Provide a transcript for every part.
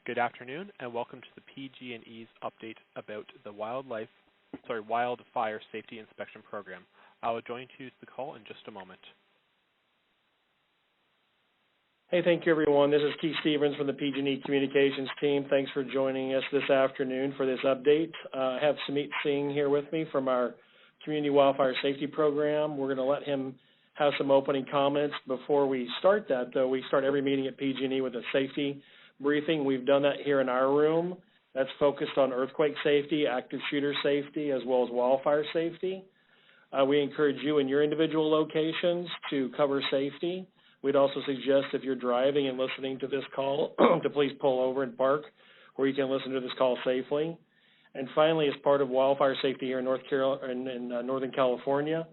Good afternoon, and welcome to the PG&E's update about the Wildfire Safety Inspection Program. I will join you to the call in just a moment. Hey, thank you, everyone. This is Keith Stevens from the PG&E Communications team. Thanks for joining us this afternoon for this update. I have Sumit Singh here with me from our Community Wildfire Safety Program. We're going to let him have some opening comments. Before we start that, though, we start every meeting at PG&E with a safety briefing. We've done that here in our room. That's focused on earthquake safety, active shooter safety, as well as wildfire safety. We encourage you in your individual locations to cover safety. We'd also suggest if you're driving and listening to this call to please pull over and park where you can listen to this call safely. And finally, as part of wildfire safety here in Northern California,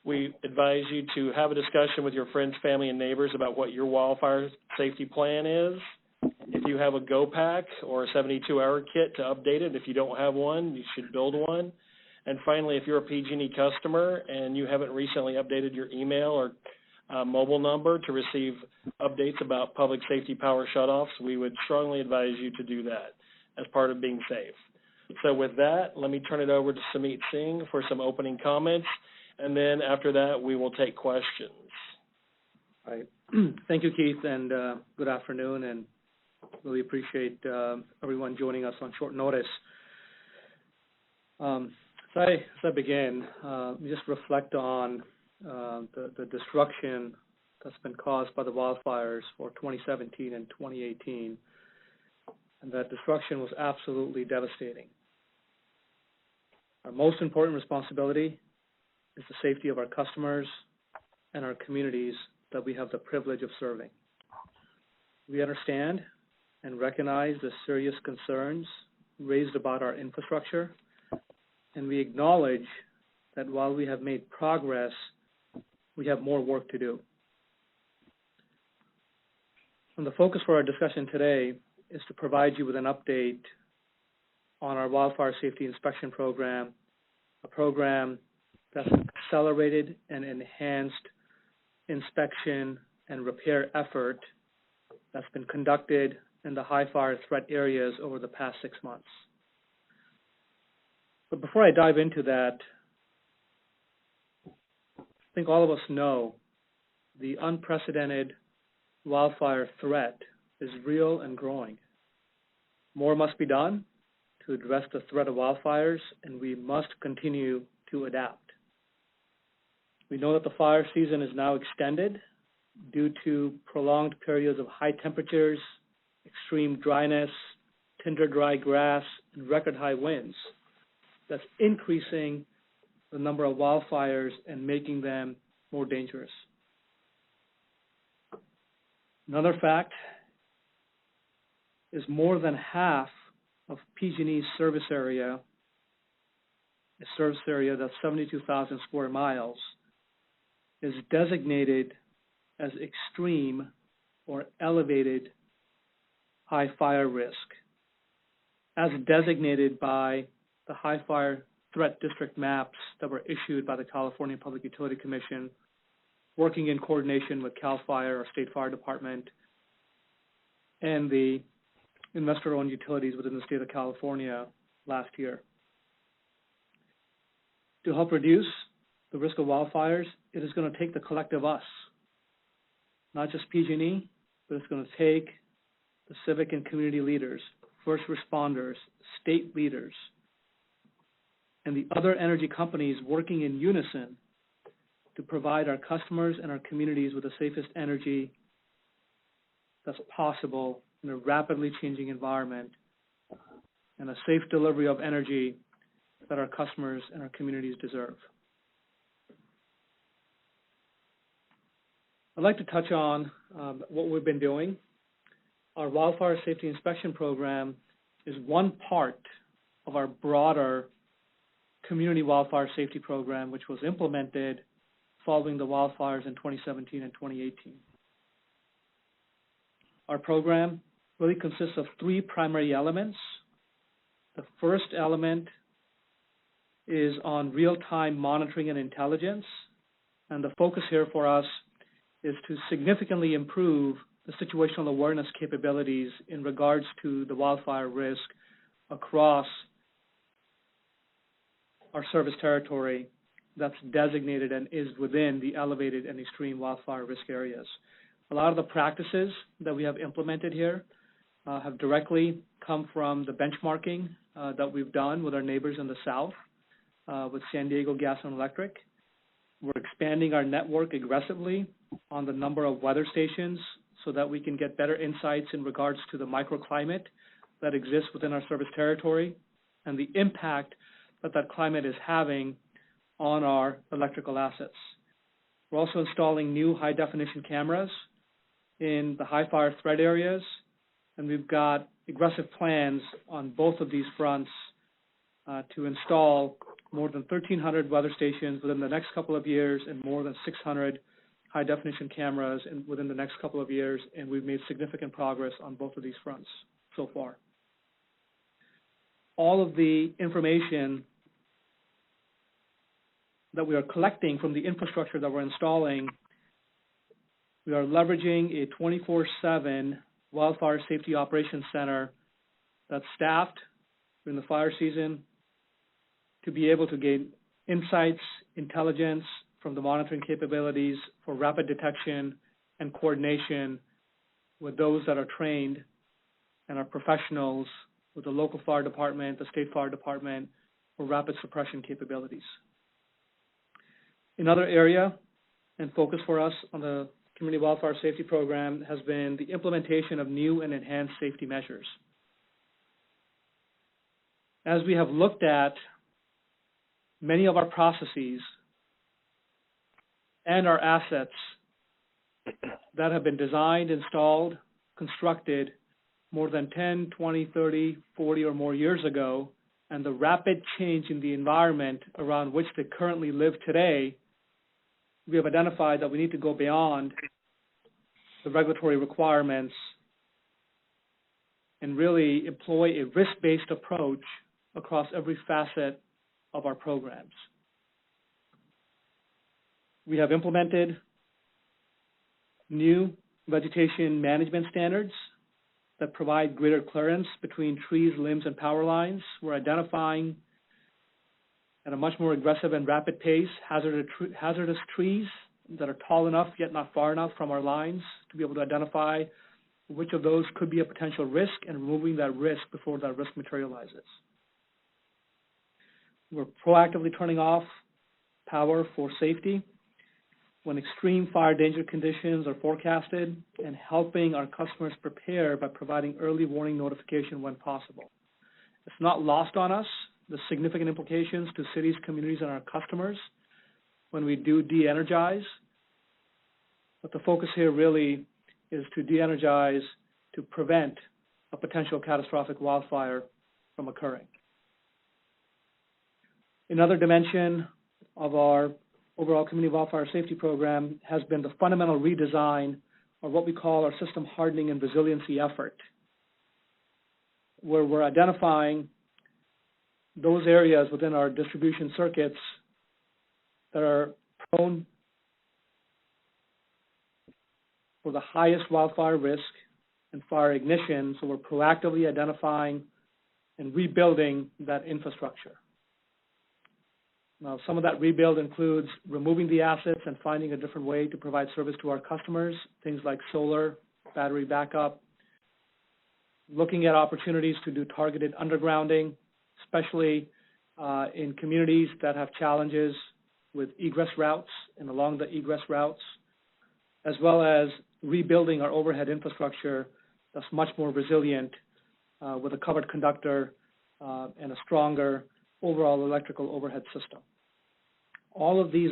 we advise you to have a discussion with your friends, family, and neighbors about what your wildfire safety plan is. If you have a Go Pack or a 72-hour kit to update it, if you don't have one, you should build one. And finally, if you're a PG&E customer and you haven't recently updated your email or mobile number to receive updates about public safety power shutoffs, we would strongly advise you to do that as part of being safe. So with that, let me turn it over to Sumit Singh for some opening comments, and then after that, we will take questions. All right. Thank you, Keith, and good afternoon, and really appreciate everyone joining us on short notice. As I begin, just reflect on the destruction that's been caused by the wildfires for 2017 and 2018, and that destruction was absolutely devastating. Our most important responsibility is the safety of our customers and our communities that we have the privilege of serving. We understand and recognize the serious concerns raised about our infrastructure, and we acknowledge that while we have made progress, we have more work to do. And the focus for our discussion today is to provide you with an update on our Wildfire Safety Inspection Program, a program that's an accelerated and enhanced inspection and repair effort that's been conducted in the high fire threat areas over the past 6 months. But before I dive into that, I think all of us know the unprecedented wildfire threat is real and growing. More must be done to address the threat of wildfires, and we must continue to adapt. We know that the fire season is now extended due to prolonged periods of high temperatures, extreme dryness, tinder dry grass, and record high winds. That's increasing the number of wildfires and making them more dangerous. Another fact is more than half of PG&E's service area, a service area that's 72,000 square miles, is designated as extreme or elevated high fire risk, as designated by the high fire threat district maps that were issued by the California Public Utility Commission, working in coordination with CAL FIRE, our state fire department, and the investor-owned utilities within the state of California last year. To help reduce the risk of wildfires, it is going to take the collective us, not just PG&E, but it's going to take the civic and community leaders, first responders, state leaders, and the other energy companies working in unison to provide our customers and our communities with the safest energy that's possible in a rapidly changing environment and a safe delivery of energy that our customers and our communities deserve. I'd like to touch on what we've been doing. Our Wildfire Safety Inspection Program is one part of our broader Community Wildfire Safety Program, which was implemented following the wildfires in 2017 and 2018. Our program really consists of three primary elements. The first element is on real-time monitoring and intelligence, and the focus here for us is to significantly improve the situational awareness capabilities in regards to the wildfire risk across our service territory that's designated and is within the elevated and extreme wildfire risk areas. A lot of the practices that we have implemented here have directly come from the benchmarking that we've done with our neighbors in the south, with San Diego Gas and Electric. We're expanding our network aggressively on the number of weather stations so that we can get better insights in regards to the microclimate that exists within our service territory and the impact that that climate is having on our electrical assets. We're also installing new high-definition cameras in the high fire threat areas, and we've got aggressive plans on both of these fronts to install more than 1,300 weather stations within the next couple of years and more than 600 high-definition cameras within the next couple of years, and we've made significant progress on both of these fronts so far. All of the information that we are collecting from the infrastructure that we're installing, we are leveraging a 24/7 Wildfire Safety Operations Center that's staffed during the fire season to be able to gain insights, intelligence from the monitoring capabilities for rapid detection and coordination with those that are trained and are professionals with the local fire department, the state fire department, for rapid suppression capabilities. Another area and focus for us on the Community Wildfire Safety Program has been the implementation of new and enhanced safety measures. As we have looked at many of our processes and our assets that have been designed, installed, constructed more than 10, 20, 30, 40 or more years ago, and the rapid change in the environment around which they currently live today, we have identified that we need to go beyond the regulatory requirements and really employ a risk-based approach across every facet of our programs. We have implemented new vegetation management standards that provide greater clearance between trees, limbs, and power lines. We're identifying at a much more aggressive and rapid pace hazardous trees that are tall enough yet not far enough from our lines to be able to identify which of those could be a potential risk and removing that risk before that risk materializes. We're proactively turning off power for safety when extreme fire danger conditions are forecasted and helping our customers prepare by providing early warning notification when possible. It's not lost on us the significant implications to cities, communities, and our customers when we do de-energize. But the focus here really is to de-energize to prevent a potential catastrophic wildfire from occurring. Another dimension of our overall Community Wildfire Safety Program has been the fundamental redesign of what we call our system hardening and resiliency effort, where we're identifying those areas within our distribution circuits that are prone for the highest wildfire risk and fire ignition, so we're proactively identifying and rebuilding that infrastructure. Now, some of that rebuild includes removing the assets and finding a different way to provide service to our customers, things like solar, battery backup, looking at opportunities to do targeted undergrounding, especially in communities that have challenges with egress routes and along the egress routes, as well as rebuilding our overhead infrastructure that's much more resilient with a covered conductor and a stronger overall electrical overhead system. All of these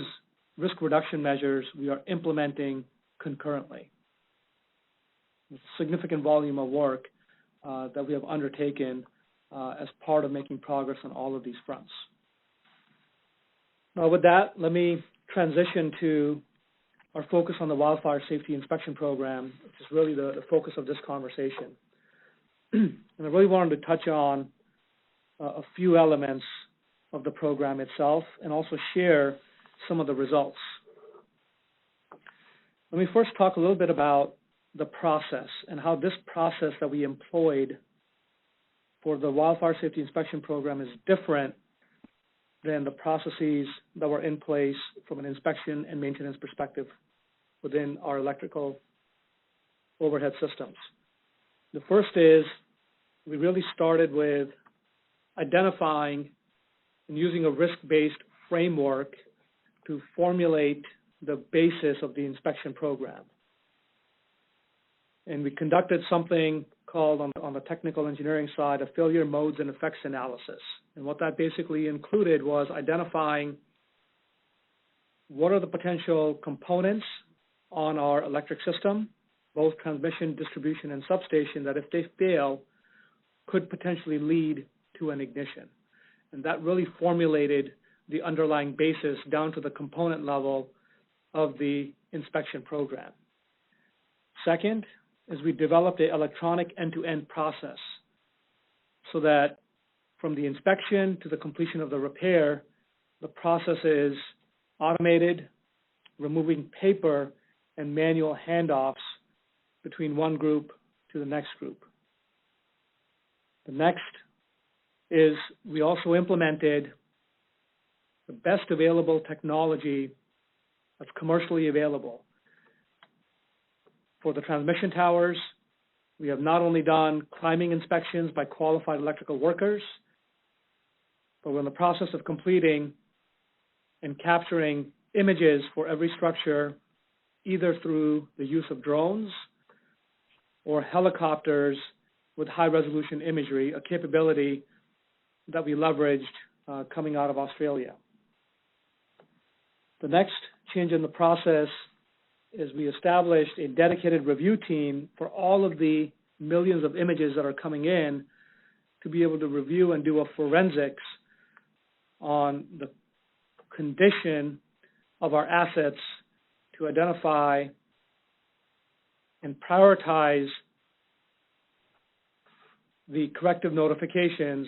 risk reduction measures we are implementing concurrently. It's a significant volume of work that we have undertaken as part of making progress on all of these fronts. Now with that, let me transition to our focus on the Wildfire Safety Inspection Program, which is really the focus of this conversation. And I really wanted to touch on a few elements of the program itself and also share some of the results. Let me first talk a little bit about the process and how this process that we employed for the Wildfire Safety Inspection Program is different than the processes that were in place from an inspection and maintenance perspective within our electrical overhead systems. The first is we really started with identifying and using a risk-based framework to formulate the basis of the inspection program. And we conducted something called, on the technical engineering side, a failure modes and effects analysis. And what that basically included was identifying what are the potential components on our electric system, both transmission, distribution, and substation, that if they fail, could potentially lead to an ignition. And that really formulated the underlying basis down to the component level of the inspection program. Second is we developed an electronic end-to-end process so that from the inspection to the completion of the repair, the process is automated, removing paper and manual handoffs between one group to the next group. The next is we also implemented the best available technology that's commercially available. For the transmission towers, we have not only done climbing inspections by qualified electrical workers, but we're in the process of completing and capturing images for every structure, either through the use of drones or helicopters with high-resolution imagery, a capability that we leveraged coming out of Australia. The next change in the process is we established a dedicated review team for all of the millions of images that are coming in to be able to review and do a forensics on the condition of our assets to identify and prioritize the corrective notifications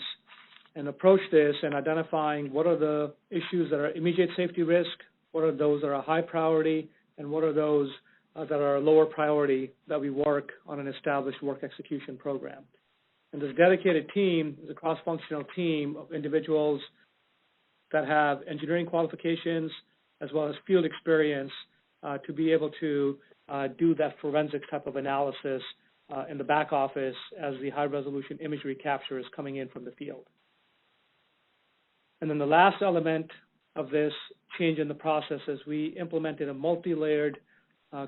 and approach this and identifying what are the issues that are immediate safety risk, what are those that are high priority, and what are those that are lower priority that we work on an established work execution program. And this dedicated team is a cross-functional team of individuals that have engineering qualifications as well as field experience to be able to do that forensic type of analysis in the back office as the high-resolution imagery capture is coming in from the field. And then the last element of this change in the process is we implemented a multi-layered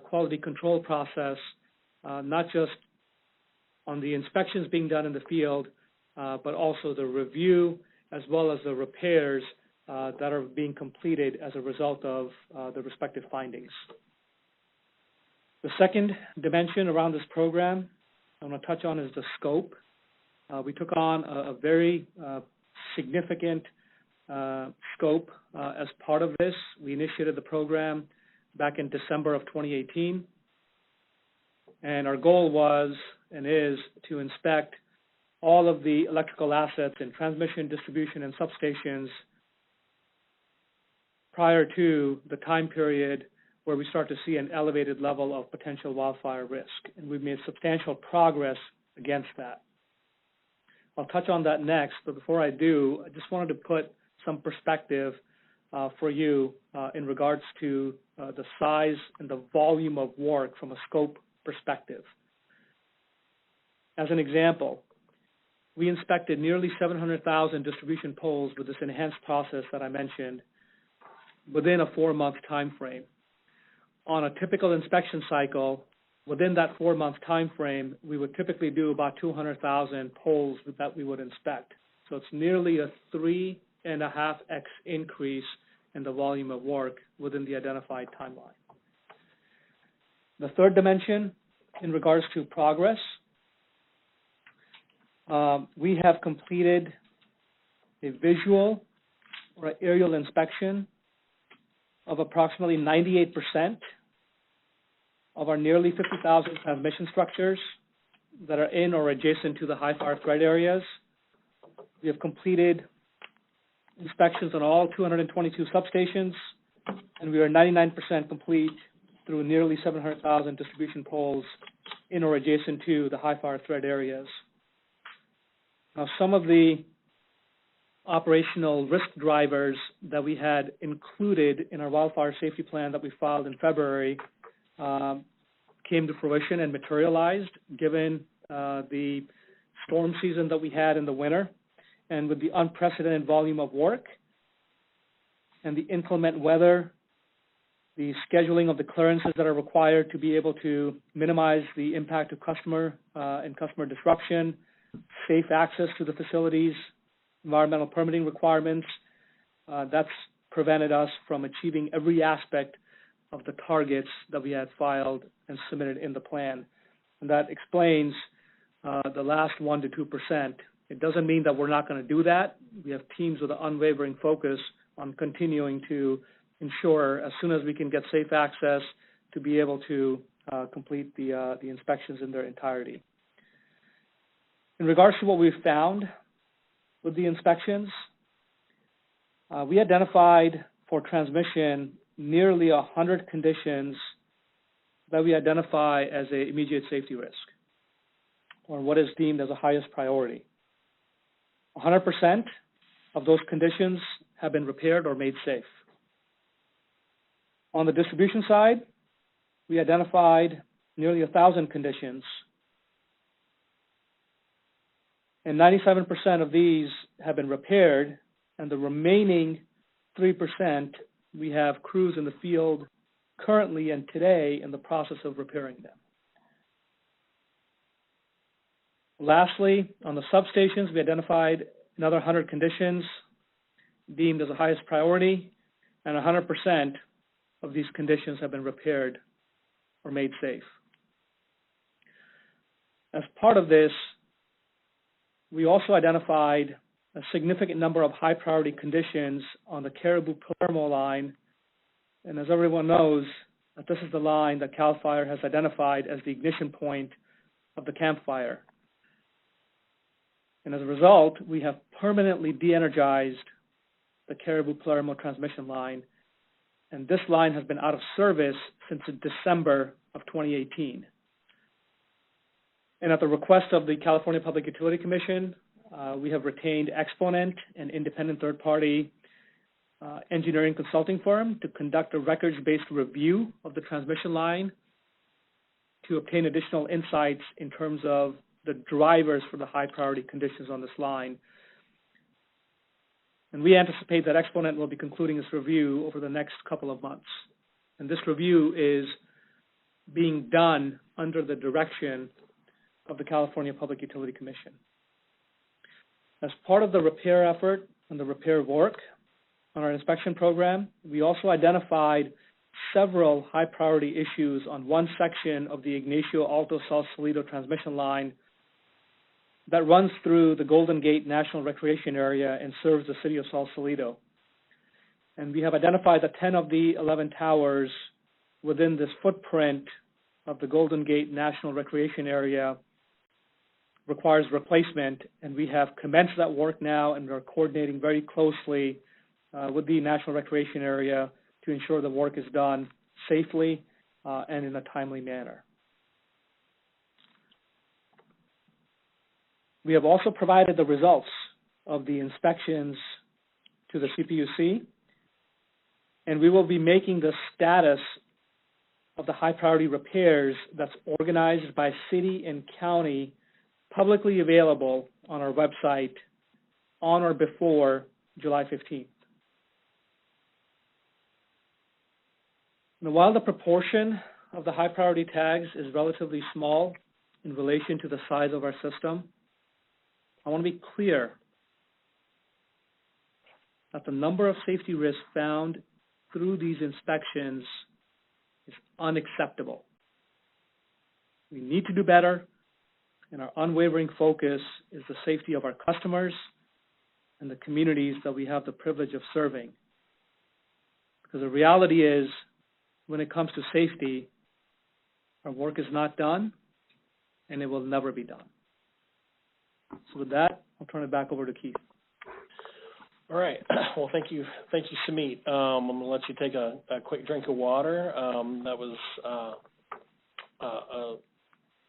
quality control process, not just on the inspections being done in the field, but also the review as well as the repairs that are being completed as a result of the respective findings. The second dimension around this program I'm going to touch on is the scope. We took on a very significant scope as part of this. We initiated the program back in December of 2018, and our goal was and is to inspect all of the electrical assets in transmission, distribution, and substations prior to the time period where we start to see an elevated level of potential wildfire risk. And we've made substantial progress against that. I'll touch on that next, but before I do, I just wanted to put some perspective for you in regards to the size and the volume of work from a scope perspective. As an example, we inspected nearly 700,000 distribution poles with this enhanced process that I mentioned within a 4-month time frame. On a typical inspection cycle, within that 4-month time frame, we would typically do about 200,000 poles that we would inspect. So it's nearly a 3.5x increase in the volume of work within the identified timeline. The third dimension in regards to progress, we have completed a visual or aerial inspection of approximately 98% of our nearly 50,000 transmission structures that are in or adjacent to the high fire threat areas. We have completed inspections on all 222 substations, and we are 99% complete through nearly 700,000 distribution poles in or adjacent to the high fire threat areas. Now, some of the operational risk drivers that we had included in our wildfire safety plan that we filed in February came to fruition and materialized given the storm season that we had in the winter, and with the unprecedented volume of work and the inclement weather, the scheduling of the clearances that are required to be able to minimize the impact of customer and customer disruption, safe access to the facilities, environmental permitting requirements, that's prevented us from achieving every aspect of the targets that we had filed and submitted in the plan. And that explains the last 1% to 2%. It doesn't mean that we're not going to do that. We have teams with an unwavering focus on continuing to ensure, as soon as we can get safe access, to be able to complete the inspections in their entirety. In regards to what we've found with the inspections, we identified for transmission nearly 100 conditions that we identify as an immediate safety risk, or what is deemed as a highest priority. 100% of those conditions have been repaired or made safe. On the distribution side, we identified nearly 1,000 conditions, and 97% of these have been repaired, and the remaining 3%, we have crews in the field currently and today in the process of repairing them. Lastly, on the substations, we identified another 100 conditions deemed as the highest priority, and 100% of these conditions have been repaired or made safe. As part of this, we also identified a significant number of high priority conditions on the Caribou-Palermo line, and as everyone knows, that this is the line that CAL FIRE has identified as the ignition point of the campfire. And as a result, we have permanently de-energized the Caribou-Palermo transmission line, and this line has been out of service since December of 2018. And at the request of the California Public Utility Commission, we have retained Exponent, an independent third-party engineering consulting firm, to conduct a records-based review of the transmission line to obtain additional insights in terms of the drivers for the high-priority conditions on this line. And we anticipate that Exponent will be concluding this review over the next couple of months. And this review is being done under the direction of the California Public Utility Commission. As part of the repair effort and the repair work on our inspection program, we also identified several high-priority issues on one section of the Ignacio Alto Sausalito transmission line that runs through the Golden Gate National Recreation Area and serves the city of Sausalito. And we have identified that 10 of the 11 towers within this footprint of the Golden Gate National Recreation Area requires replacement, and we have commenced that work now, and we're coordinating very closely with the National Recreation Area to ensure the work is done safely and in a timely manner. We have also provided the results of the inspections to the CPUC, and we will be making the status of the high priority repairs that's organized by city and county publicly available on our website on or before July 15th. Now, while the proportion of the high priority tags is relatively small in relation to the size of our system, I want to be clear that the number of safety risks found through these inspections is unacceptable. We need to do better, and our unwavering focus is the safety of our customers and the communities that we have the privilege of serving. Because the reality is, when it comes to safety, our work is not done, and it will never be done. So with that, I'll turn it back over to Keith. All right. Well, thank you, Sumeet. I'm going to let you take a quick drink of water. That was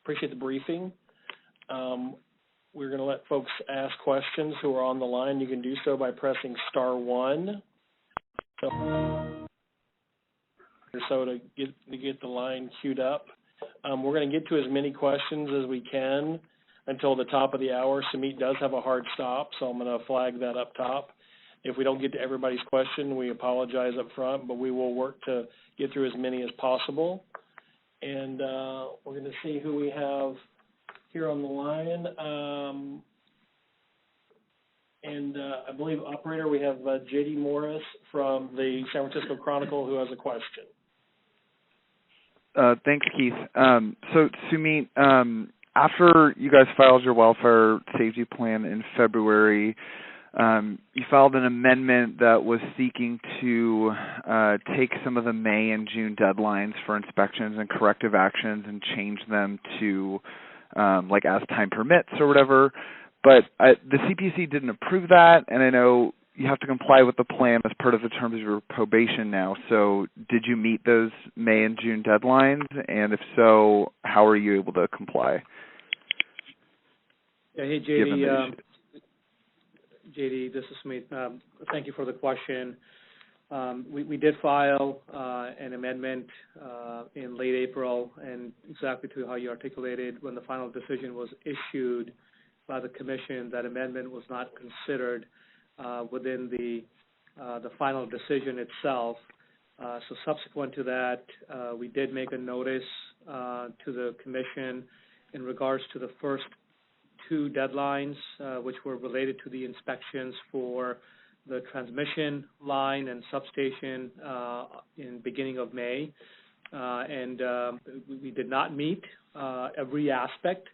appreciate the briefing. We're going to let folks ask questions who are on the line. You can do so by pressing *1. So to get the line queued up. We're going to get to as many questions as we can until the top of the hour. Sumeet does have a hard stop, so I'm going to flag that up top. If we don't get to everybody's question, we apologize up front, but we will work to get through as many as possible. And we're going to see who we have here on the line. I believe, operator, we have J.D. Morris from the San Francisco Chronicle who has a question. Thanks, Keith. So, Sumeet, after you guys filed your wildfire safety plan in February, you filed an amendment that was seeking to take some of the May and June deadlines for inspections and corrective actions and change them to like as time permits or whatever. But the CPUC didn't approve that, and I know you have to comply with the plan as part of the terms of your probation now. So did you meet those May and June deadlines? And if so, how are you able to comply? Yeah, hey, J.D. J.D., this is Sumeet. Thank you for the question. We did file an amendment in late April, and exactly to how you articulated, when the final decision was issued by the Commission, that amendment was not considered within the final decision itself. So subsequent to that, we did make a notice to the Commission in regards to the first two deadlines, which were related to the inspections for the transmission line and substation in beginning of May. And we did not meet every aspect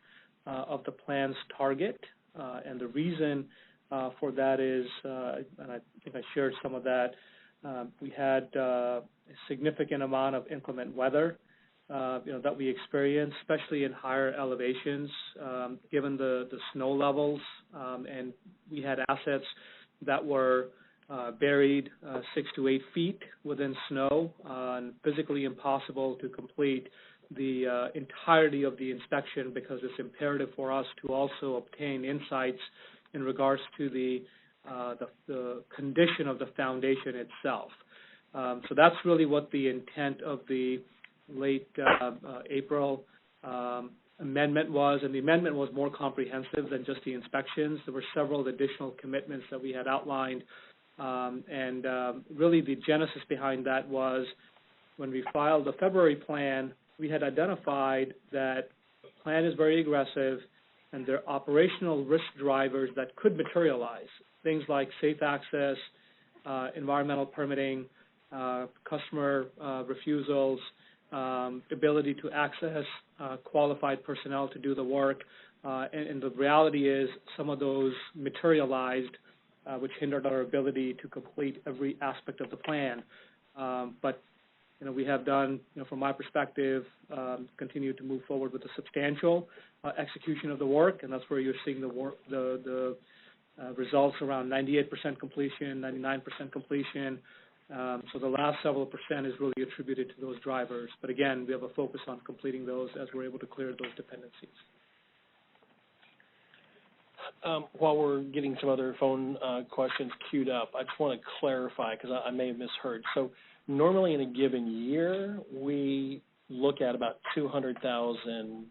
of the plan's target. And the reason for that is, and I think I shared some of that, we had a significant amount of inclement weather that we experienced, especially in higher elevations, given the snow levels, and we had assets that were buried 6 to 8 feet within snow, and physically impossible to complete the entirety of the inspection, because it's imperative for us to also obtain insights in regards to the condition of the foundation itself. So that's really what the intent of the late April amendment was, and the amendment was more comprehensive than just the inspections. There were several additional commitments that we had outlined, and really the genesis behind that was when we filed the February plan, we had identified that the plan is very aggressive and there are operational risk drivers that could materialize, things like safe access, environmental permitting, customer refusals, ability to access qualified personnel to do the work, and the reality is some of those materialized, which hindered our ability to complete every aspect of the plan. But we have done, from my perspective, continue to move forward with the substantial execution of the work, and that's where you're seeing the results around 98% completion, 99% completion. So the last several percent is really attributed to those drivers. But again, we have a focus on completing those as we're able to clear those dependencies. While we're getting some other phone questions queued up, I just want to clarify, because I may have misheard. So normally in a given year, we look at about 200,000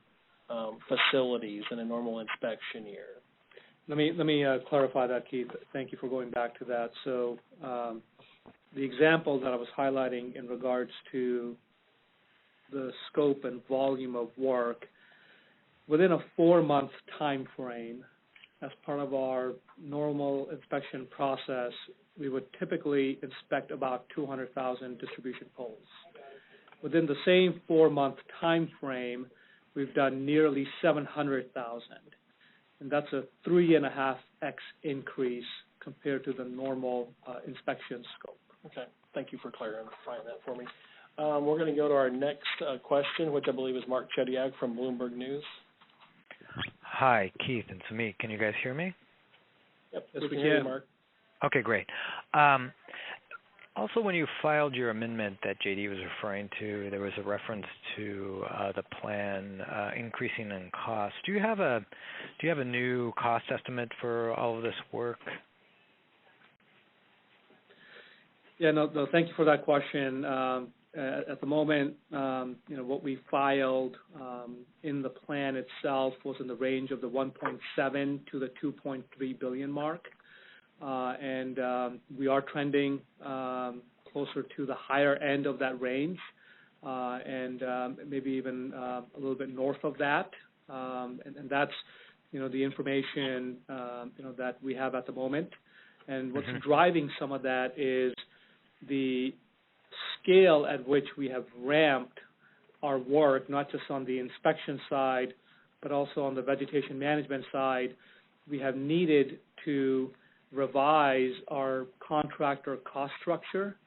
facilities in a normal inspection year. Let me clarify that, Keith. Thank you for going back to that. So the example that I was highlighting in regards to the scope and volume of work, within a 4-month time frame, as part of our normal inspection process, we would typically inspect about 200,000 distribution poles. Within the same 4-month time frame, we've done nearly 700,000, and that's a 3.5x increase compared to the normal inspection scope. Okay, thank you for clarifying that for me. We're going to go to our next question, which I believe is Mark Chediak from Bloomberg News. Hi, Keith and Sumeet. Can you guys hear me? Yep, yes, we can, Mark. Okay, great. Also, when you filed your amendment that JD was referring to, there was a reference to the plan increasing in cost. Do you have a new cost estimate for all of this work? Yeah, no, thank you for that question. At the moment, what we filed in the plan itself was in the range of the 1.7 to the 2.3 billion mark. And we are trending closer to the higher end of that range, and maybe even a little bit north of that. And that's, the information, that we have at the moment. And what's driving some of that is the scale at which we have ramped our work, not just on the inspection side, but also on the vegetation management side. We have needed to revise our contractor cost structure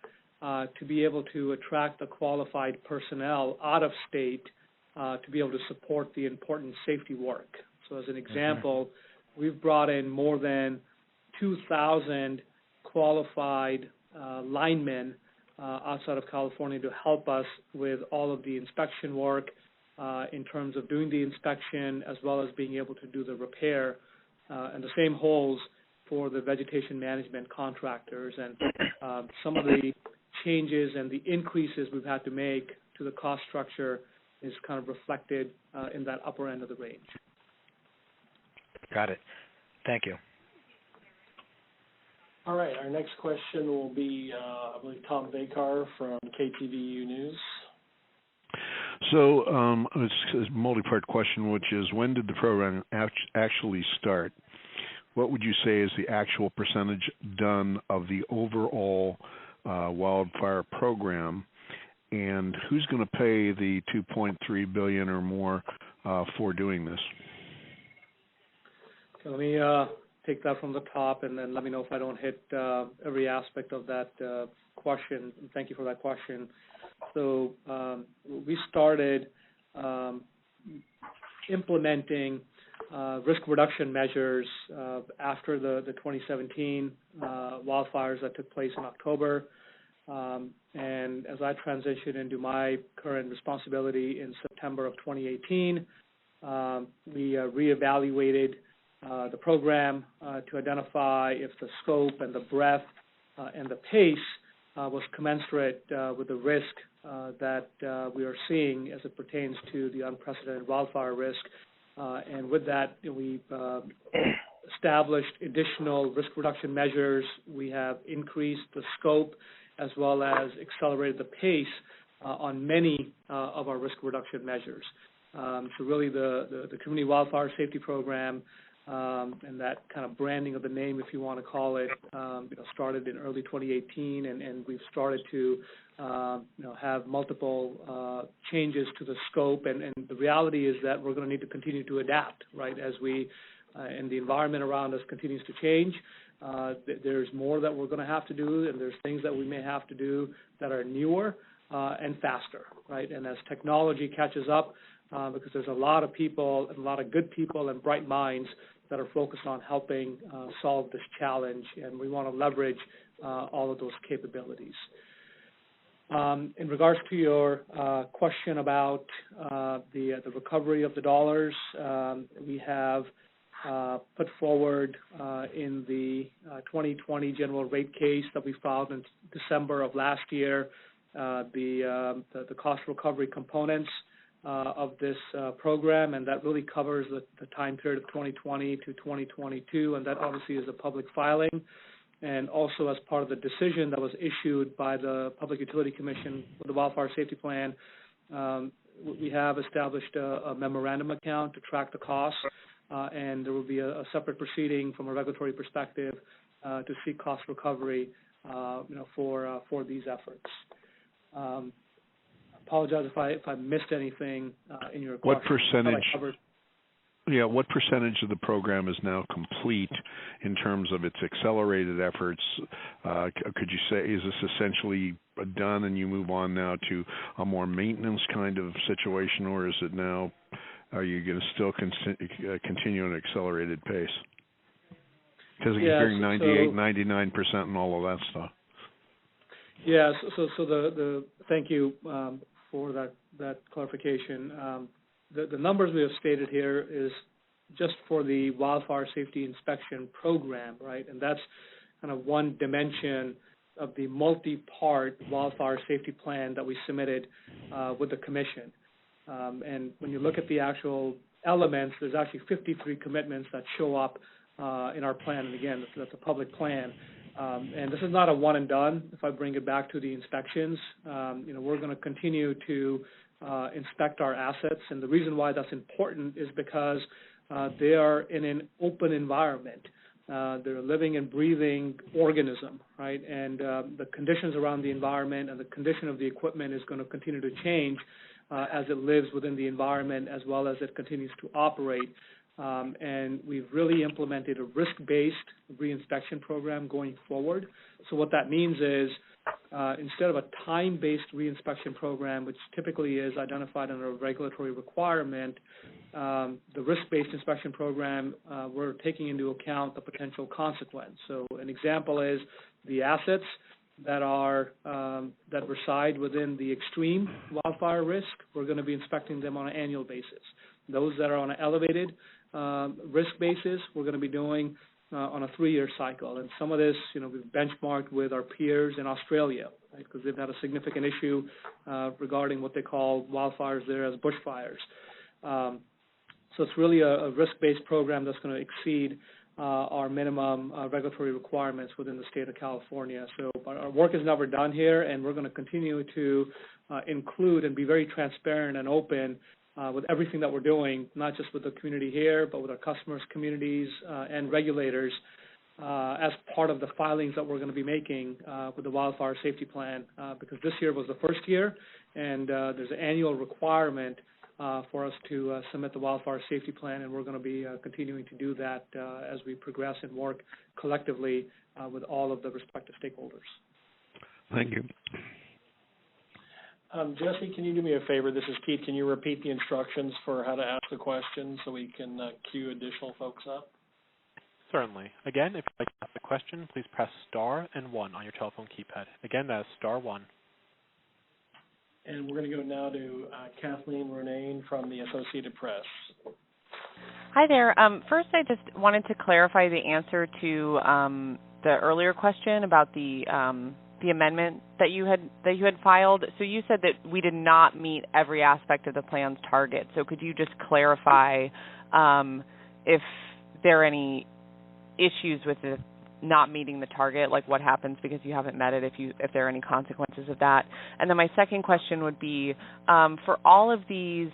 to be able to attract the qualified personnel out of state to be able to support the important safety work. So as an example, we've brought in more than 2,000 qualified linemen outside of California to help us with all of the inspection work in terms of doing the inspection as well as being able to do the repair. And the same holds for the vegetation management contractors. And some of the changes and the increases we've had to make to the cost structure is kind of reflected in that upper end of the range. Got it. Thank you. All right, our next question will be, I believe, Tom Bakar from KTVU News. So it's a multi-part question, which is, when did the program actually start? What would you say is the actual percentage done of the overall wildfire program, and who's going to pay the $2.3 billion or more for doing this? So let me take that from the top, and then let me know if I don't hit every aspect of that question. Thank you for that question. So we started implementing risk reduction measures after the 2017 wildfires that took place in October. And as I transitioned into my current responsibility in September of 2018, we reevaluated the program to identify if the scope and the breadth and the pace was commensurate with the risk that we are seeing as it pertains to the unprecedented wildfire risk. And with that, we've established additional risk reduction measures. We have increased the scope as well as accelerated the pace on many of our risk reduction measures. So really the Community Wildfire Safety Program and that kind of branding of the name, if you want to call it, started in early 2018, and we've started to have multiple changes to the scope, and the reality is that we're going to need to continue to adapt, right, as we and the environment around us continues to change. There's more that we're going to have to do, and there's things that we may have to do that are newer and faster, right? And as technology catches up, because there's a lot of people and a lot of good people and bright minds that are focused on helping solve this challenge, and we want to leverage all of those capabilities. In regards to your question about the recovery of the dollars, we have put forward in the 2020 general rate case that we filed in December of last year the cost recovery components of this program, and that really covers the time period of 2020 to 2022, and that obviously is a public filing. And also as part of the decision that was issued by the Public Utility Commission with the Wildfire Safety Plan, we have established a memorandum account to track the costs, and there will be a separate proceeding from a regulatory perspective to seek cost recovery, for these efforts. Apologize if I missed anything in your question. What percentage of the program is now complete in terms of its accelerated efforts? Could you say, is this essentially done and you move on now to a more maintenance kind of situation, or is it now, are you going to still continue an accelerated pace? Because he's hearing 98, 99%, and all of that stuff. Yeah. So thank you for that clarification. The numbers we have stated here is just for the Wildfire Safety Inspection Program, right? And that's kind of one dimension of the multi-part wildfire safety plan that we submitted with the Commission. And when you look at the actual elements, there's actually 53 commitments that show up in our plan. And again, that's a public plan. And this is not a one and done. If I bring it back to the inspections, we're going to continue to inspect our assets. And the reason why that's important is because they are in an open environment. They're a living and breathing organism, right? And the conditions around the environment and the condition of the equipment is going to continue to change as it lives within the environment as well as it continues to operate. And we've really implemented a risk-based reinspection program going forward. So what that means is instead of a time-based reinspection program, which typically is identified under a regulatory requirement, the risk-based inspection program, we're taking into account the potential consequence. So an example is the assets that are that reside within the extreme wildfire risk. We're going to be inspecting them on an annual basis. Those that are on an elevated risk basis, we're going to be doing on a 3-year cycle. And some of this, we've benchmarked with our peers in Australia, right, because they've had a significant issue regarding what they call wildfires there as bushfires. So it's really a risk-based program that's going to exceed our minimum regulatory requirements within the state of California. So our work is never done here, and we're going to continue to include and be very transparent and open with everything that we're doing, not just with the community here, but with our customers, communities, and regulators as part of the filings that we're going to be making with the Wildfire Safety Plan, because this year was the first year, and there's an annual requirement for us to submit the Wildfire Safety Plan, and we're going to be continuing to do that as we progress and work collectively with all of the respective stakeholders. Thank you. Jesse, can you do me a favor? This is Keith. Can you repeat the instructions for how to ask a question so we can queue additional folks up? Certainly. Again, if you'd like to ask a question, please press star and 1 on your telephone keypad. Again, that is star 1. And we're going to go now to Kathleen Ronayne from the Associated Press. Hi there. First, I just wanted to clarify the answer to the earlier question about the amendment that you had filed. So you said that we did not meet every aspect of the plan's target. So could you just clarify if there are any issues with it not meeting the target, like what happens because you haven't met it, if there are any consequences of that? And then my second question would be, for all of these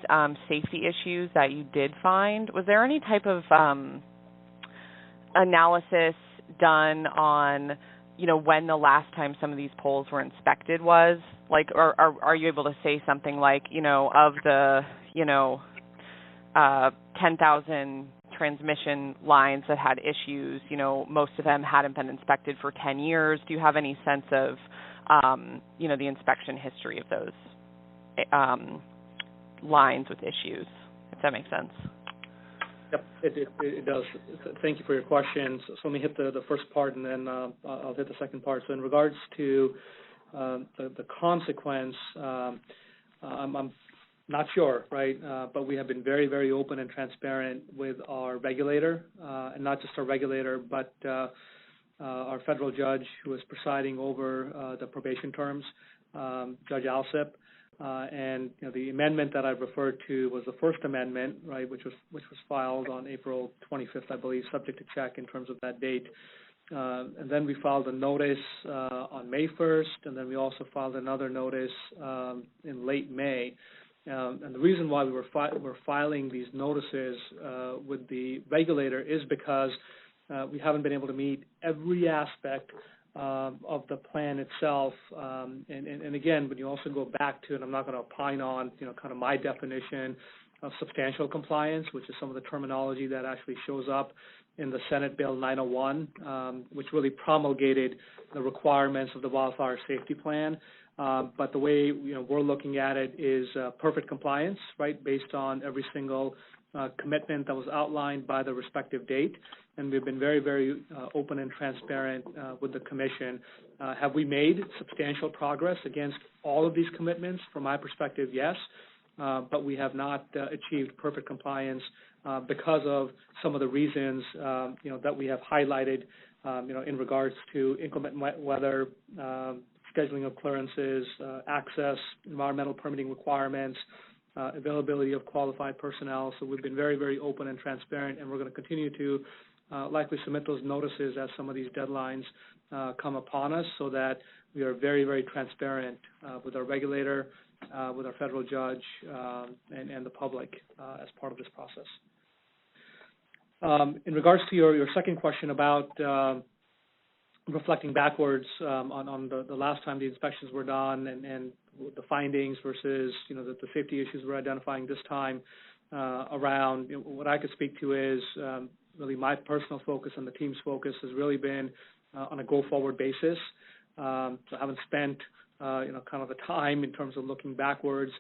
safety issues that you did find, was there any type of analysis done on, when the last time some of these poles were inspected was? Like, or are you able to say something like, of the, 10,000 transmission lines that had issues, most of them hadn't been inspected for 10 years. Do you have any sense of, the inspection history of those lines with issues, if that makes sense? Yep, it does. Thank you for your question. So let me hit the first part, and then I'll hit the second part. So in regards to the consequence, I'm not sure, right? But we have been very, very open and transparent with our regulator, and not just our regulator, but our federal judge who is presiding over the probation terms, Judge Alsip. And the amendment that I referred to was the first amendment, right, which was filed on April 25th, I believe, subject to check in terms of that date. And then we filed a notice on May 1st, and then we also filed another notice in late May. And the reason why we're filing these notices with the regulator is because we haven't been able to meet every aspect of the plan itself. And again, when you also go back to, and I'm not going to opine on, kind of my definition of substantial compliance, which is some of the terminology that actually shows up in the Senate Bill 901, which really promulgated the requirements of the Wildfire Safety Plan. But the way we're looking at it is perfect compliance, right, based on every single commitment that was outlined by the respective date, and we've been very, very open and transparent with the Commission. Have we made substantial progress against all of these commitments? From my perspective, yes, but we have not achieved perfect compliance because of some of the reasons that we have highlighted, in regards to inclement weather, scheduling of clearances, access, environmental permitting requirements, availability of qualified personnel. So we've been very, very open and transparent, and we're going to continue to likely submit those notices as some of these deadlines come upon us, so that we are very, very transparent with our regulator, with our federal judge, and the public as part of this process. In regards to your second question about reflecting backwards on the last time the inspections were done and the findings versus the safety issues we're identifying this time around, what I could speak to is really my personal focus and the team's focus has really been on a go-forward basis. So I haven't spent kind of the time in terms of looking backwards.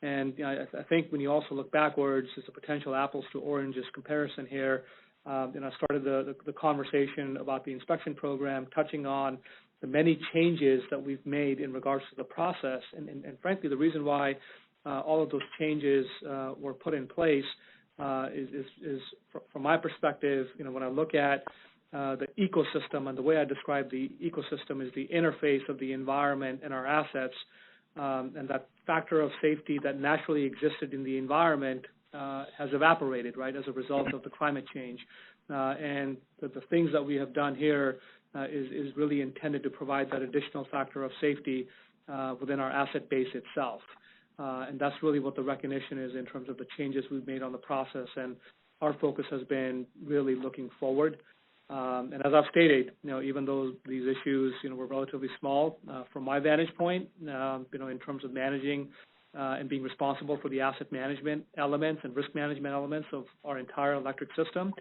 And I think when you also look backwards, there's a potential apples to oranges comparison here. I started the conversation about the inspection program, touching on the many changes that we've made in regards to the process. And frankly, the reason why all of those changes were put in place is from my perspective, when I look at the ecosystem, and the way I describe the ecosystem is the interface of the environment and our assets, and that factor of safety that naturally existed in the environment has evaporated, right, as a result of the climate change. And the things that we have done here is really intended to provide that additional factor of safety within our asset base itself. And that's really what the recognition is in terms of the changes we've made on the process. And our focus has been really looking forward. And as I've stated, even though these issues, were relatively small from my vantage point, in terms of managing and being responsible for the asset management elements and risk management elements of our entire electric system.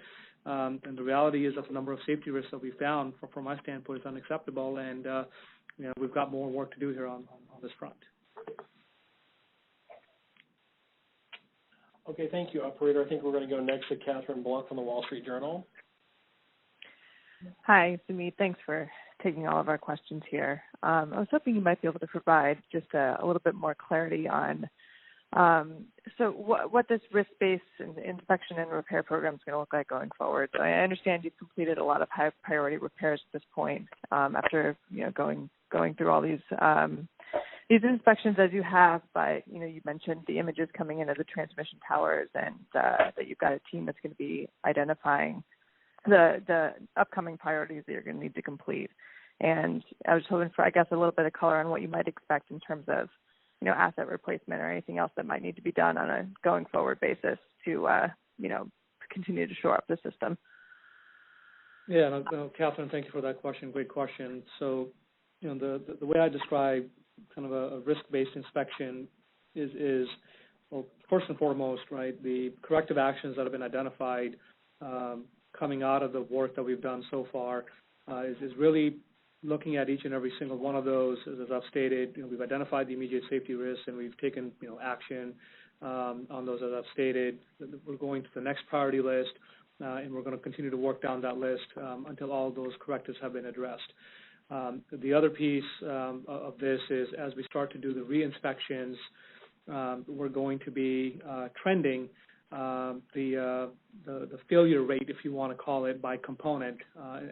And the reality is that the number of safety risks that we found, from my standpoint, is unacceptable. And, we've got more work to do here on this front. Okay, thank you, Operator. I think we're going to go next to Catherine Blunt from the Wall Street Journal. Hi, Sumit. Thanks for taking all of our questions here. I was hoping you might be able to provide just a little bit more clarity on what this risk-based inspection and repair program is going to look like going forward. So I understand you've completed a lot of high-priority repairs at this point after going through all these inspections as you have, but you mentioned the images coming in of the transmission towers, and that you've got a team that's going to be identifying the upcoming priorities that you're going to need to complete. And I was hoping for, I guess, a little bit of color on what you might expect in terms of, asset replacement or anything else that might need to be done on a going forward basis to, continue to shore up the system. Yeah, no, Catherine, thank you for that question. Great question. So, the way I describe kind of a risk-based inspection is well, first and foremost, right, the corrective actions that have been identified coming out of the work that we've done so far is really looking at each and every single one of those. As I've stated, we've identified the immediate safety risks, and we've taken action on those. As I've stated, we're going to the next priority list, and we're going to continue to work down that list until all of those correctives have been addressed. The other piece of this is, as we start to do the re-inspections, we're going to be trending the failure rate, if you want to call it, by component,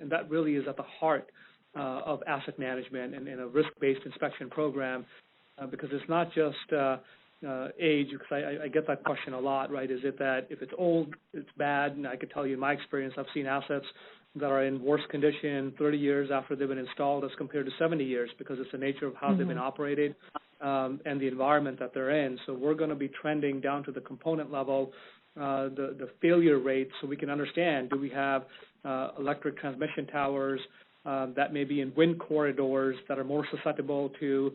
and that really is at the heart of asset management and in a risk-based inspection program, because it's not just age, because I get that question a lot, right? Is it that if it's old, it's bad? And I could tell you in my experience, I've seen assets that are in worse condition 30 years after they've been installed as compared to 70 years, because it's the nature of how they've been operated and the environment that they're in. So we're going to be trending down to the component level, the failure rate, so we can understand, do we have electric transmission towers that may be in wind corridors that are more susceptible to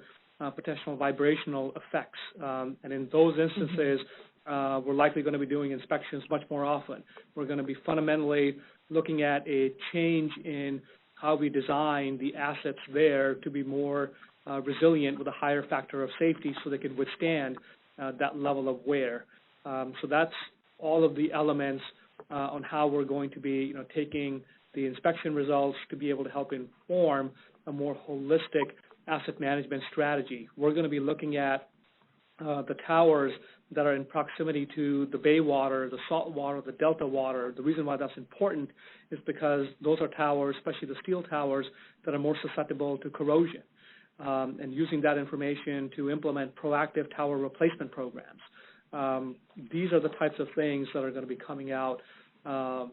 potential vibrational effects. And in those instances, we're likely going to be doing inspections much more often. We're going to be fundamentally looking at a change in how we design the assets there to be more resilient with a higher factor of safety so they can withstand that level of wear. So that's all of the elements on how we're going to be, taking the inspection results to be able to help inform a more holistic asset management strategy. We're going to be looking at the towers that are in proximity to the bay water, the salt water, the delta water. The reason why that's important is because those are towers, especially the steel towers, that are more susceptible to corrosion, and using that information to implement proactive tower replacement programs. These are the types of things that are going to be coming out of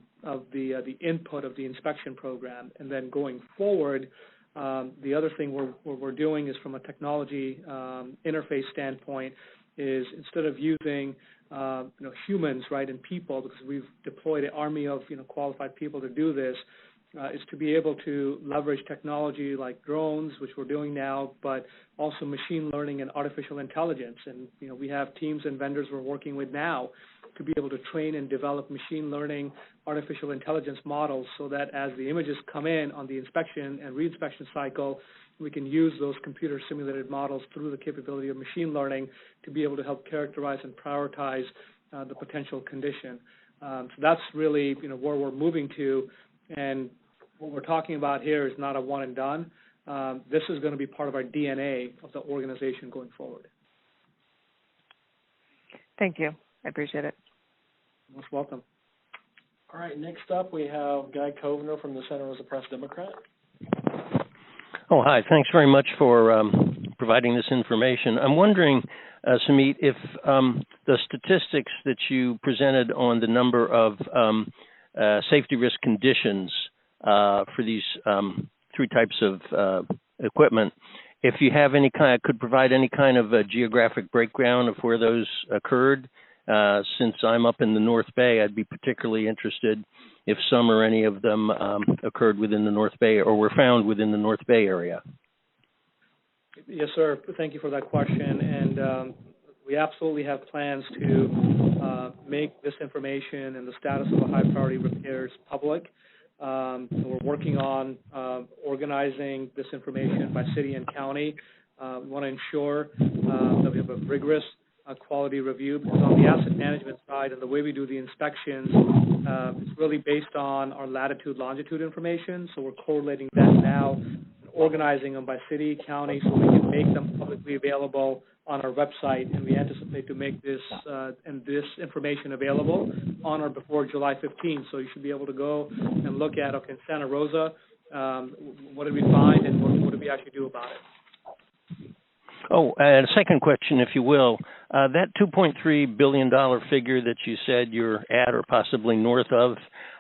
the input of the inspection program. And then going forward, the other thing we're doing is from a technology interface standpoint is instead of using humans, right, and people, because we've deployed an army of qualified people to do this, is to be able to leverage technology like drones, which we're doing now, but also machine learning and artificial intelligence. And we have teams and vendors we're working with now to be able to train and develop machine learning, artificial intelligence models so that as the images come in on the inspection and reinspection cycle, we can use those computer simulated models through the capability of machine learning to be able to help characterize and prioritize the potential condition. So that's really where we're moving to. And what we're talking about here is not a one and done. This is going to be part of our DNA of the organization going forward. Thank you. I appreciate it. Most welcome. All right, next up we have Guy Kovner from the Center Rosa Press Democrat. Oh, hi. Thanks very much for providing this information. I'm wondering, Sumeet, if the statistics that you presented on the number of safety risk conditions for these three types of equipment, if you have could provide any kind of a geographic breakdown of where those occurred. Since I'm up in the North Bay, I'd be particularly interested if some or any of them occurred within the North Bay or were found within the North Bay area. Yes, sir. Thank you for that question. And we absolutely have plans to make this information and the status of the high priority repairs public. We're working on organizing this information by city and county. We want to ensure that we have a rigorous quality review, because on the asset management side and the way we do the inspections, it's really based on our latitude, longitude information. So we're correlating that now, organizing them by city, county, so we can make them publicly available on our website. And we anticipate to make this information available on or before July 15th. So you should be able to go and look at, okay, in Santa Rosa, what did we find and what did we actually do about it? Oh, and a second question, if you will. That $2.3 billion figure that you said you're at or possibly north of,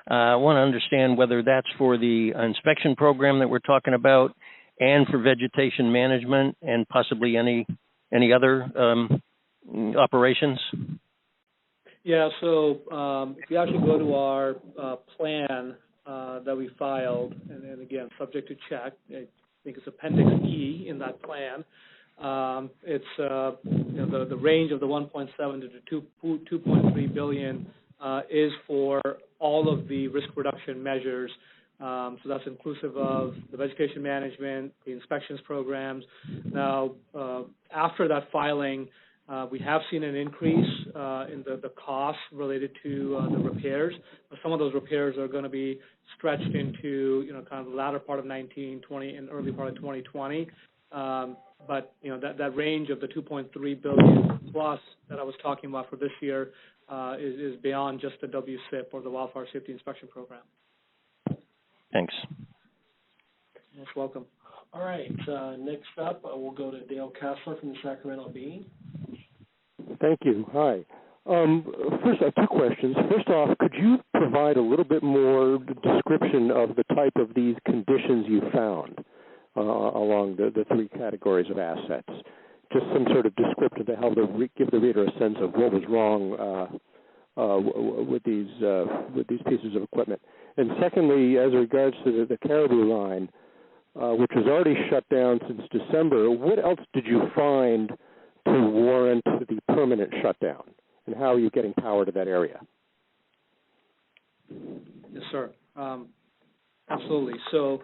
I want to understand whether that's for the inspection program that we're talking about and for vegetation management and possibly any other operations. Yeah, so if you actually go to our plan that we filed, and again, subject to check, I think it's Appendix E in that plan. It's the range of the 1.7 to 2.3 billion is for all of the risk reduction measures. So that's inclusive of the vegetation management, the inspections programs. Now, after that filing, we have seen an increase in the costs related to the repairs. But some of those repairs are going to be stretched into kind of the latter part of 19, 20, and early part of 2020. But that range of the 2.3 billion plus that I was talking about for this year is beyond just the WSIP or the Wildfire Safety Inspection Program. Thanks. Most welcome. All right. Next up, we'll go to Dale Kessler from the Sacramento Bee. Thank you. Hi. First, I have two questions. First off, could you provide a little bit more description of the type of these conditions you found along the three categories of assets? Just some sort of description to help give the reader a sense of what was wrong with these pieces of equipment. And secondly, as regards to the Caribou line, which was already shut down since December, what else did you find to warrant the permanent shutdown? And how are you getting power to that area? Yes, sir. Absolutely. So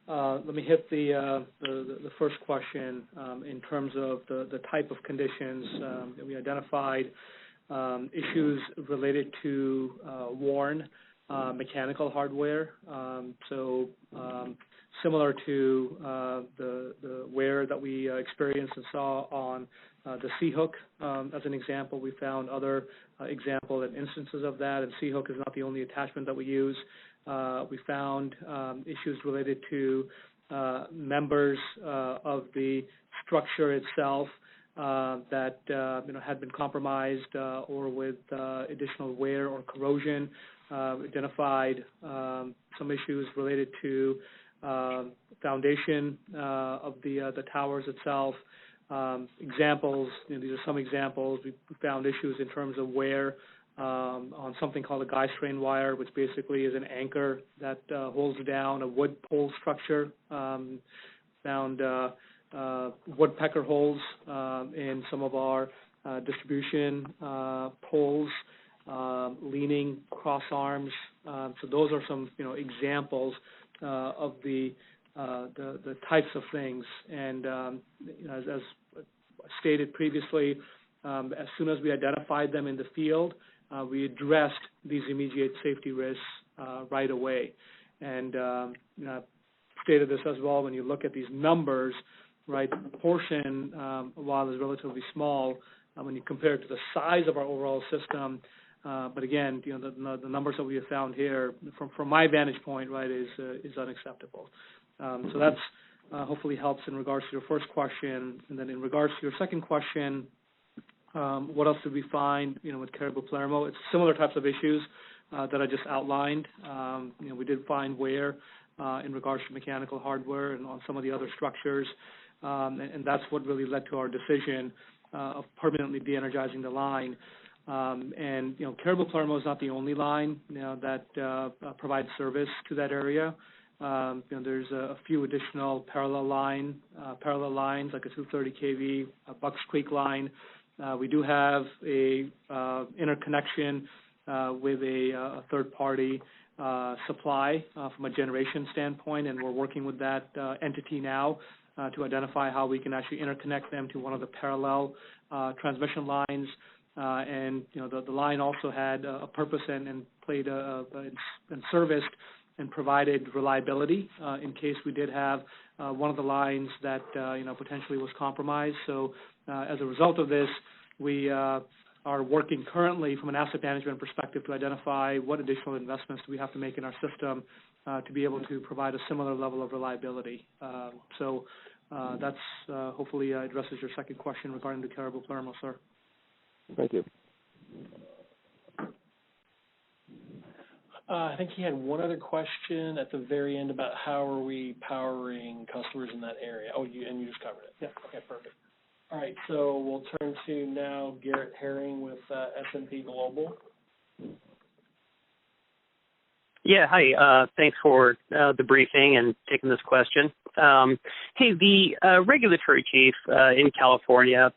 let me hit the first question in terms of the type of conditions that we identified. issues related to worn mechanical hardware. Similar to the wear that we experienced and saw on the C-hook, as an example. We found other example and instances of that, and C-hook is not the only attachment that we use. We found issues related to members of the structure itself that had been compromised or with additional wear or corrosion. Identified some issues related to foundation of the towers itself. Examples, these are some examples. We found issues in terms of wear on something called a guy strain wire, which basically is an anchor that holds down a wood pole structure. Found woodpecker holes in some of our distribution poles, leaning cross arms. So those are some examples of the types of things. And as stated previously, as soon as we identified them in the field, we addressed these immediate safety risks right away. And stated this as well, when you look at these numbers, right, the portion, while is relatively small, when you compare it to the size of our overall system, but again, the numbers that we have found here, from my vantage point, right, is unacceptable. So that's hopefully helps in regards to your first question. And then in regards to your second question, what else did we find, with Caribou Palermo? It's similar types of issues that I just outlined. We did find wear in regards to mechanical hardware and on some of the other structures, and that's what really led to our decision of permanently de-energizing the line. And Caribou Palermo is not the only line that provides service to that area. There's a few additional parallel lines, like a 230 kV Bucks Creek line. We do have a interconnection with a third-party supply from a generation standpoint, and we're working with that entity now to identify how we can actually interconnect them to one of the parallel transmission lines. And the line also had a purpose and played and serviced and provided reliability in case we did have one of the lines that potentially was compromised. So as a result of this, we are working currently from an asset management perspective to identify what additional investments do we have to make in our system to be able to provide a similar level of reliability. So that's hopefully addresses your second question regarding the Caribou Palermo, sir. Thank you. I think he had one other question at the very end about how are we powering customers in that area. Oh, you just covered it. Yeah. Okay, perfect. All right, so we'll turn to now Garrett Herring with S&P Global. Yeah, hi. Thanks for the briefing and taking this question. Hey, the regulatory chief in California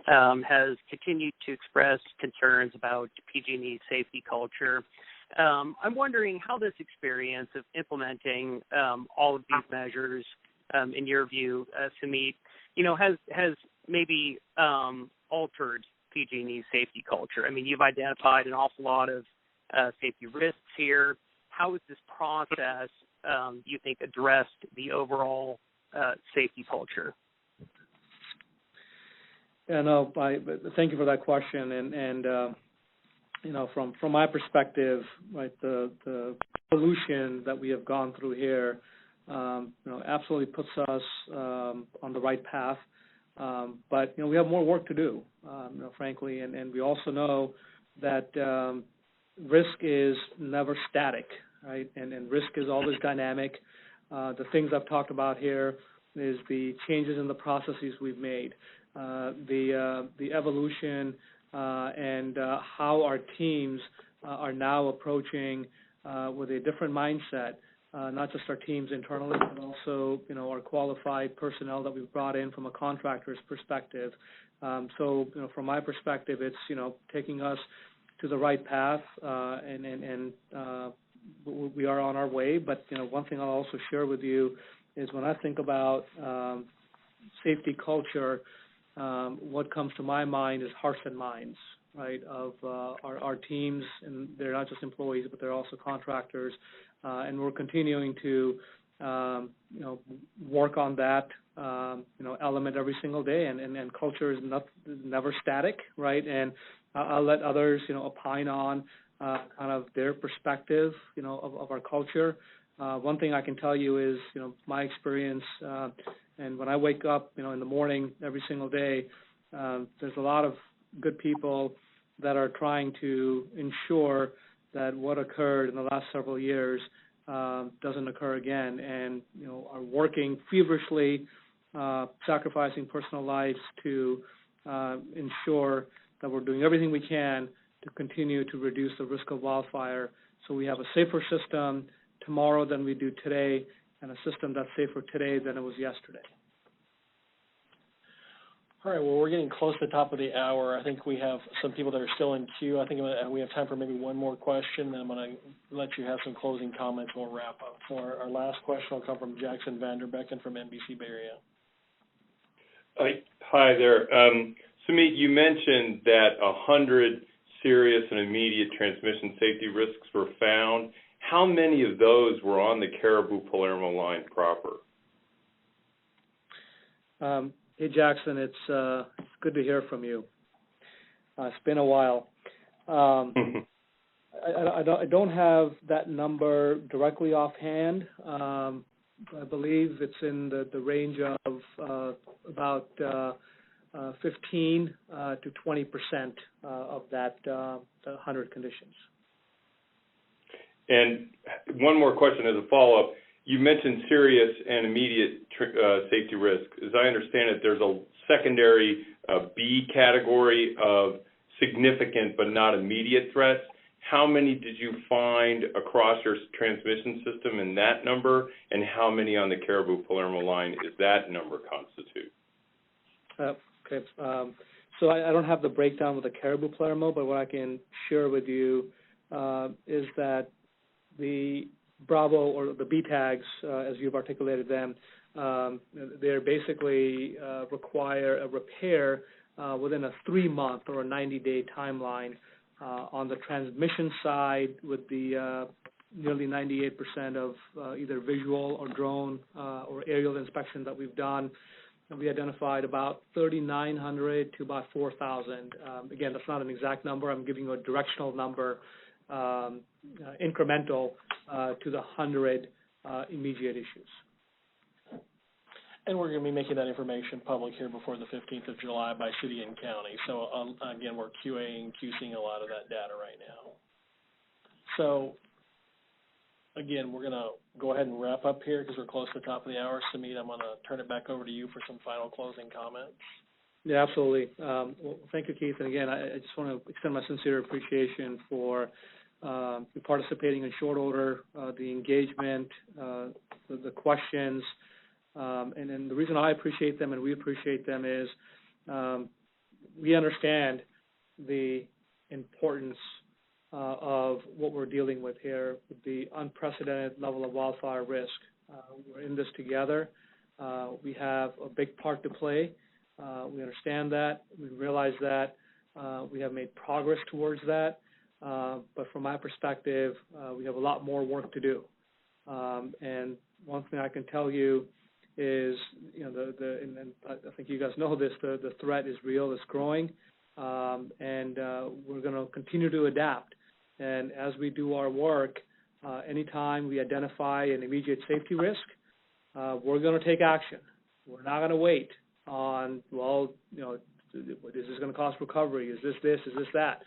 has continued to express concerns about PG&E safety culture. I'm wondering how this experience of implementing all of these measures, in your view, Sumeet, has maybe altered PG&E's safety culture. I mean, you've identified an awful lot of safety risks here. How has this process, you think, addressed the overall safety culture? Yeah, no, thank you for that question. And from my perspective, right, the solution that we have gone through here, absolutely puts us on the right path. But we have more work to do, frankly, and we also know that risk is never static, right? And risk is always dynamic. The things I've talked about here is the changes in the processes we've made, the evolution and how our teams are now approaching with a different mindset, not just our teams internally, but also our qualified personnel that we've brought in from a contractor's perspective. So from my perspective, it's taking us to the right path, and we are on our way. But one thing I'll also share with you is when I think about safety culture, what comes to my mind is hearts and minds, right, of our teams, and they're not just employees, but they're also contractors, and we're continuing to work on that element every single day, and culture is never static, right? And I'll let others opine on kind of their perspective of our culture. One thing I can tell you is my experience, and when I wake up in the morning every single day, there's a lot of good people that are trying to ensure that what occurred in the last several years doesn't occur again, and are working feverishly, sacrificing personal lives to ensure that we're doing everything we can to continue to reduce the risk of wildfire, so we have a safer system tomorrow than we do today, and a system that's safer today than it was yesterday. All right, well, we're getting close to the top of the hour. I think we have some people that are still in queue. I think we have time for maybe one more question, then I'm going to let you have some closing comments and we'll wrap up. So our last question will come from Jackson Vanderbecken from NBC Bay Area. Hi there. Sumit, you mentioned that 100 serious and immediate transmission safety risks were found. How many of those were on the Caribou-Palermo line proper? Hey, Jackson, it's good to hear from you. It's been a while. I don't have that number directly offhand. I believe it's in the range of about 15 to 20% of that 100 conditions. And one more question as a follow-up. You mentioned serious and immediate safety risk. As I understand it, there's a secondary B category of significant but not immediate threats. How many did you find across your transmission system in that number, and how many on the Caribou-Palermo line is that number constitute? Okay. So I don't have the breakdown with the Caribou-Palermo, but what I can share with you is that the Bravo or the B tags, as you've articulated them, they're basically require a repair within a 3-month or a 90-day timeline. On the transmission side, with the nearly 98% of either visual or drone or aerial inspection that we've done, we identified about 3,900 to about 4,000. Again, that's not an exact number. I'm giving you a directional number, incremental to the 100 immediate issues. And we're going to be making that information public here before the 15th of July by city and county. So, again, we're QAing, QCing a lot of that data right now. So, again, we're going to go ahead and wrap up here because we're close to the top of the hour. Sumit, I'm going to turn it back over to you for some final closing comments. Yeah, absolutely. Well, thank you, Keith. And again, I just want to extend my sincere appreciation for participating in short order, the engagement, the questions. And then the reason I appreciate them and we appreciate them is we understand the importance of what we're dealing with here, with the unprecedented level of wildfire risk. We're in this together. We have a big part to play. We understand that. We realize that. We have made progress towards that. But from my perspective, we have a lot more work to do. And one thing I can tell you is, and I think you guys know this, the threat is real, it's growing, and we're going to continue to adapt. And as we do our work, anytime we identify an immediate safety risk, we're going to take action. We're not going to wait on, is this going to cost recovery? Is this this? Is this that?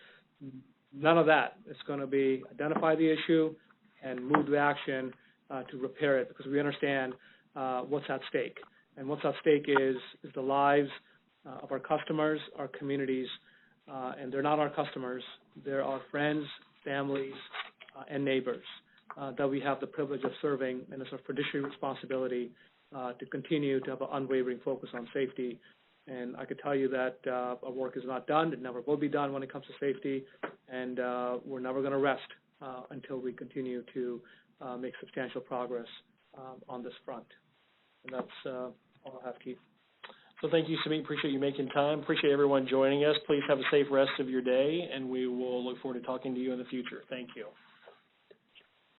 None of that. It's going to be identify the issue and move to action to repair it, because we understand what's at stake. And what's at stake is the lives of our customers, our communities, and they're not our customers. They're our friends, families, and neighbors that we have the privilege of serving, and it's our fiduciary responsibility to continue to have an unwavering focus on safety. And I could tell you that our work is not done. It never will be done when it comes to safety, and we're never going to rest until we continue to make substantial progress on this front. And that's all I have, Keith. So thank you, Sumit. Appreciate you making time. Appreciate everyone joining us. Please have a safe rest of your day, and we will look forward to talking to you in the future. Thank you.